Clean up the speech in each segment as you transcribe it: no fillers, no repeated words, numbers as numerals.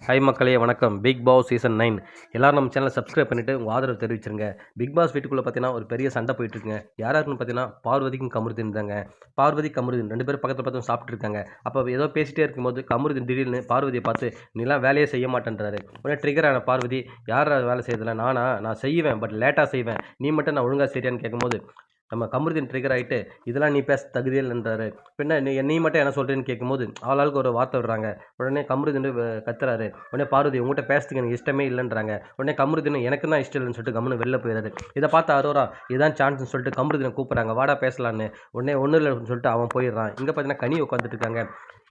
Hi மக்களே வணக்கம். Big Boss season 9 எல்லாரும் நம்ம சேனலை சப்ஸ்கிரைப் பண்ணிவிட்டு உங்கள் ஆதரவு தெரிவிச்சிருங்க. பிக் பாஸ் வீட்டுக்குள்ளே பார்த்தீங்கன்னா ஒரு பெரிய சண்டை போயிட்டுருக்குங்க. யாராருன்னு பார்த்தீங்கன்னா பார்வதிக்கும் கமருதீன் தாங்க. பார்வதி கமருதீன் 2 பேரும் பக்கத்தில் பார்த்து சாப்பிட்டு இருக்காங்க. அப்போ ஏதோ பேசிட்டே இருக்கும்போது கமருதீன் திடீர்னு பார்வதியை பார்த்து நீலாம் வேலையே செய்ய மாட்டேன்றாரு. உடனே ட்ரிகர் ஆன பார்வதி யார் வேலை செய்யறதில்ல நான் செய்வேன், பட் லேட்டாக செய்வேன், நீ மட்டும் நான் ஒழுங்காக செய்றியான்னு கேட்கும்போது நம்ம கமருதீன் ட்ரிகர் ஆகிட்டு இதெல்லாம் நீ பேச தகுதியில்லைன்றாரு. பின்ன நீ மட்டும் என்ன சொல்கிறேன்னு கேட்கும்போது ஆளாளுக்கு ஒரு வார்த்தை விடுறாங்க. உடனே கமருதீன் கத்துறாரு. உடனே பார்வதி உங்கள்கிட்ட பேசுறதுக்கு எனக்கு இஷ்டமே இல்லைன்றாங்க. உடனே கமருதீன் எனக்கு தான் இஷ்டம் இல்லைன்னு சொல்லிட்டு கம்முன்னு வெளில போயிடுறாரு. இதை பார்த்து அரோரா இதான் சான்ஸ்னு சொல்லிட்டு கமருதீனை கூப்பிட்றாங்க, வாடா பேசலான்னு. உடனே ஒன்றும் இல்லைன்னு சொல்லிட்டு அவன் போயிடுறான். இங்கே பார்த்தீங்கன்னா கனி உட்காந்துட்டு இருக்காங்க.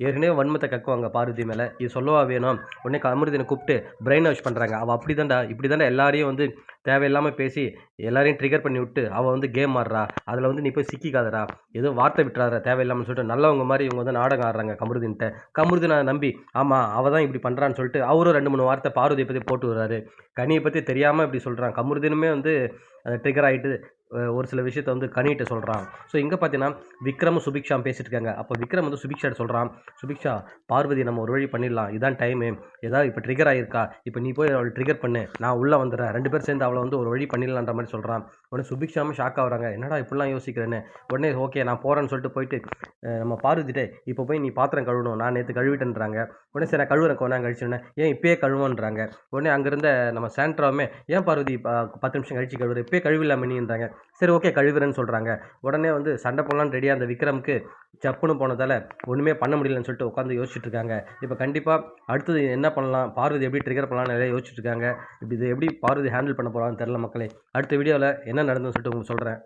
ஏற்கனவே வன்மத்தை கக்குவாங்க பார்வதி மேலே, இது சொல்லவா வேணும். உடனே கமருதீனை கூப்பிட்டு பிரெயின் வாஷ் பண்ணுறாங்க. அவள் அப்படி தான்டா இப்படி தான்டா எல்லாரையும் வந்து தேவையில்லாமல் பேசி எல்லாரையும் ட்ரிகர் பண்ணி விட்டு அவள் வந்து கேம் ஆடுறா, அதில் வந்து நீ போய் சிக்கிக்காதடா, ஏதோ வார்த்தை விட்டுறாரு தேவையில்லாமல் சொல்லிட்டு நல்லவங்க மாதிரி இவங்க வந்து நாடகம் ஆடுறாங்க கமருதீன்ட்ட. கமருதீனை நம்பி ஆமாம் அவள் தான் இப்படி பண்ணுறான்னு சொல்லிட்டு அவரும் 2-3 வார்த்தை பார்வதியை பற்றி போட்டு வர்றாரு. கனியை பற்றி தெரியாமல் இப்படி சொல்கிறான். கமருதீனுமே வந்து ட்ரிகர் ஆகிட்டு ஒரு சில விஷயத்த வந்து கனிகிட்ட சொல்கிறான். ஸோ இங்கே பார்த்தீங்கன்னா விக்ரமும் சுபிக்ஷாவும் பேசிட்டு இருக்காங்க. அப்போ விக்ரம் வந்து சுபிக்ஷாட்ட சொல்கிறான், சுபிக்ஷா பார்வதி நம்ம ஒரு வழி பண்ணிடலாம், இதான் டைமு, ஏதாவது இப்போ ட்ரிகர் ஆகிருக்கா, இப்போ நீ போய் அவளை ட்ரிகர் பண்ணு, நான் உள்ளே வந்துடுறேன், 2 பேர் சேர்ந்து அவளை வந்து ஒரு வழி பண்ணிடலான்ற மாதிரி சொல்கிறான். உடனே சுபிக்ஷாவும் ஷாக் ஆகுறாங்க, என்னடா இப்படிலாம் யோசிக்கிறேன்னு. உடனே ஓகே நான் போகிறேன்னு சொல்லிட்டு போயிட்டு நம்ம பார்வதிட்டே இப்போ போய் நீ பாத்திரம் கழுவணும், நான் நேற்று கழுவிட்டேன்றாங்க. உடனே சரி நான் கழுவுறேன் கொஞ்ச நேரம் கழிச்சுன்னே, ஏன் இப்பயே கழுவோன்றாங்க. உடனே அங்கேருந்த நம்ம சாண்ட்ராவுமே ஏன் பார்வதி 10 நிமிஷம் கழிச்சு கழுவுற, இப்பயே கழுவில்லாம நீன்றாங்க. சரி ஓகே கழுவுறேன்னு சொல்கிறாங்க. உடனே வந்து சண்டை போடலான்னு ரெடியாக அந்த விக்ரமுக்கு சப்புன்னு போனதால் ஒன்றுமே பண்ண முடியலன்னு சொல்லிட்டு உட்காந்து யோசிச்சுட்டு இருக்காங்க. இப்போ கண்டிப்பாக அடுத்தது என்ன பண்ணலாம், பார்வதி எப்படி ட்ரிகர் பண்ணலாம்னு நிறைய யோசிச்சுட்டு இருக்காங்க. இப்படி இது எப்படி பார்வதி ஹேண்டில் பண்ண போகிறான்னு தெரில மக்களே. அடுத்த வீடியோவில் என்ன நடந்ததுன்னு சொல்லிட்டு உங்களுக்கு சொல்கிறேன்.